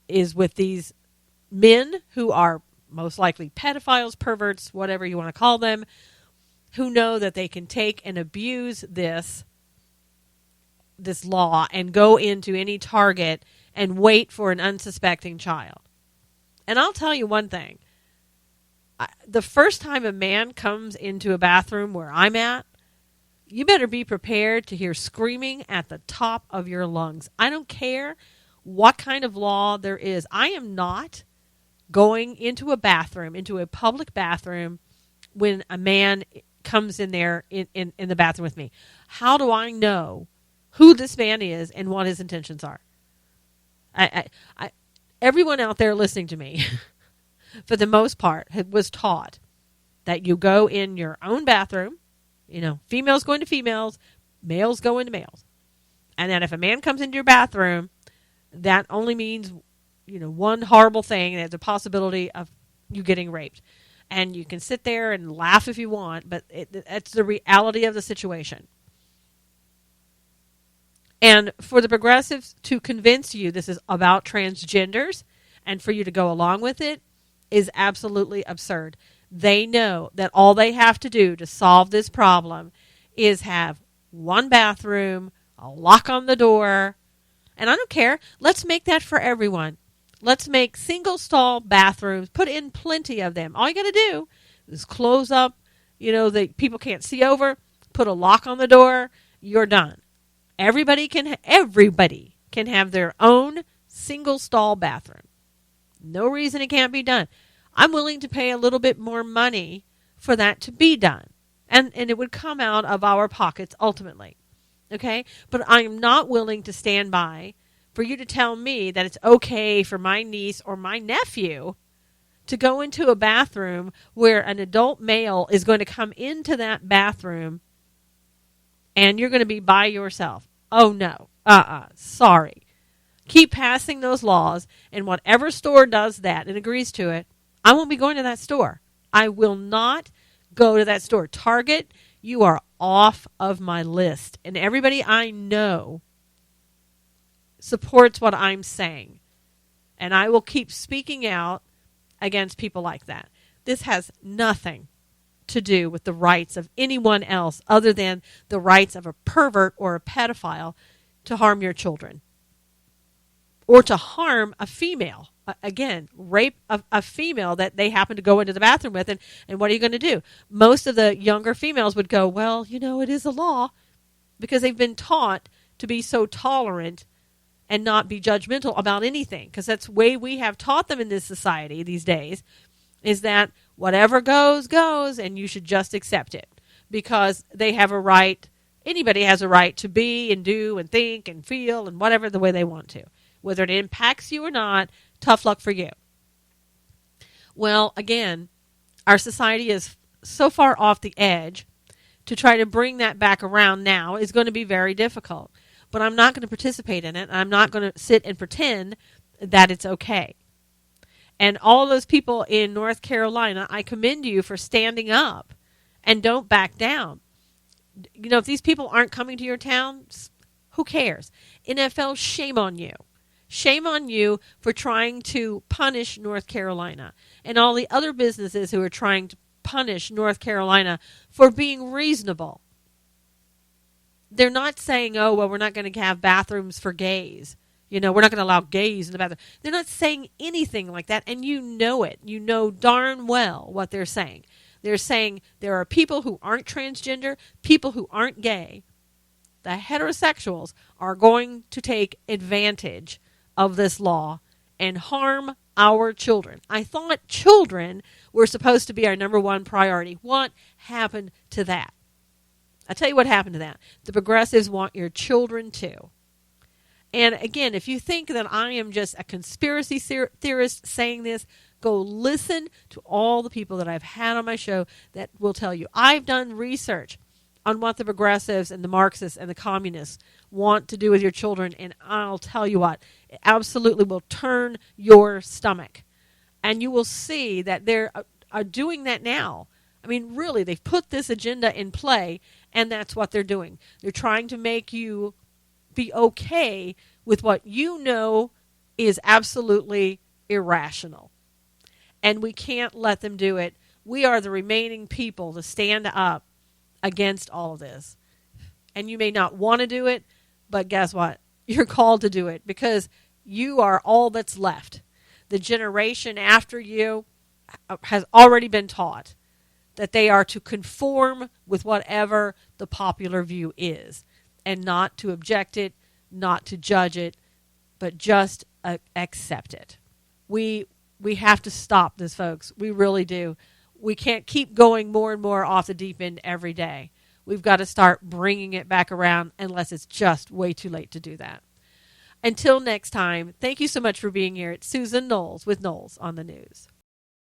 is with these men who are most likely pedophiles, perverts, whatever you want to call them, who know that they can take and abuse this law and go into any Target and wait for an unsuspecting child. And I'll tell you one thing. The first time a man comes into a bathroom where I'm at, you better be prepared to hear screaming at the top of your lungs. I don't care what kind of law there is. I am not going into a bathroom, into a public bathroom, when a man comes in there in the bathroom with me. How do I know who this man is and what his intentions are? Everyone out there listening to me, for the most part, was taught that you go in your own bathroom, females go into females, males go into males. And that if a man comes into your bathroom, that only means, one horrible thing. There's a possibility of you getting raped. And you can sit there and laugh if you want, but that's the reality of the situation. And for the progressives to convince you this is about transgenders and for you to go along with it is absolutely absurd. They know that all they have to do to solve this problem is have one bathroom, a lock on the door, and I don't care. Let's make that for everyone. Let's make single stall bathrooms, put in plenty of them. All you got to do is close up, that people can't see over, put a lock on the door, you're done. Everybody can have their own single stall bathroom. No reason it can't be done. I'm willing to pay a little bit more money for that to be done. And it would come out of our pockets ultimately. Okay? But I am not willing to stand by for you to tell me that it's okay for my niece or my nephew to go into a bathroom where an adult male is going to come into that bathroom and you're going to be by yourself. Oh, no. Sorry. Keep passing those laws, and whatever store does that and agrees to it, I won't be going to that store. I will not go to that store. Target, you are off of my list. And everybody I know supports what I'm saying. And I will keep speaking out against people like that. This has nothing to do with the rights of anyone else other than the rights of a pervert or a pedophile to harm your children. Or to harm a female. Again, rape a female that they happen to go into the bathroom with. And what are you going to do? Most of the younger females would go, well, it is a law. Because they've been taught to be so tolerant and not be judgmental about anything. Because that's the way we have taught them in this society these days, is that whatever goes, goes, and you should just accept it. Because they have a right, anybody has a right to be and do and think and feel and whatever the way they want to. Whether it impacts you or not, tough luck for you. Well, again, our society is so far off the edge, to try to bring that back around now is going to be very difficult. But I'm not going to participate in it. I'm not going to sit and pretend that it's okay. And all those people in North Carolina, I commend you for standing up and don't back down. If these people aren't coming to your town, who cares? NFL, shame on you. Shame on you for trying to punish North Carolina and all the other businesses who are trying to punish North Carolina for being reasonable. They're not saying, oh, well, we're not going to have bathrooms for gays. We're not going to allow gays in the bathroom. They're not saying anything like that, and you know it. You know darn well what they're saying. They're saying there are people who aren't transgender, people who aren't gay. The heterosexuals are going to take advantage of this law and harm our children. I thought children were supposed to be our number one priority. What happened to that? I'll tell you what happened to that. The progressives want your children too. And again, if you think that I am just a conspiracy theorist saying this, go listen to all the people that I've had on my show that will tell you. I've done research on what the progressives and the Marxists and the communists want to do with your children, and I'll tell you what, it absolutely will turn your stomach. And you will see that they're doing that now. I mean, really, they've put this agenda in play, and that's what they're doing. They're trying to make you be okay with what you know is absolutely irrational. And we can't let them do it. We are the remaining people to stand up against all of this. And you may not want to do it, but guess what? You're called to do it because you are all that's left. The generation after you has already been taught that they are to conform with whatever the popular view is and not to object it, not to judge it, but just accept it. We have to stop this, folks. We really do. We can't keep going more and more off the deep end every day. We've got to start bringing it back around unless it's just way too late to do that. Until next time, thank you so much for being here. It's Susan Knowles with Knowles on the News.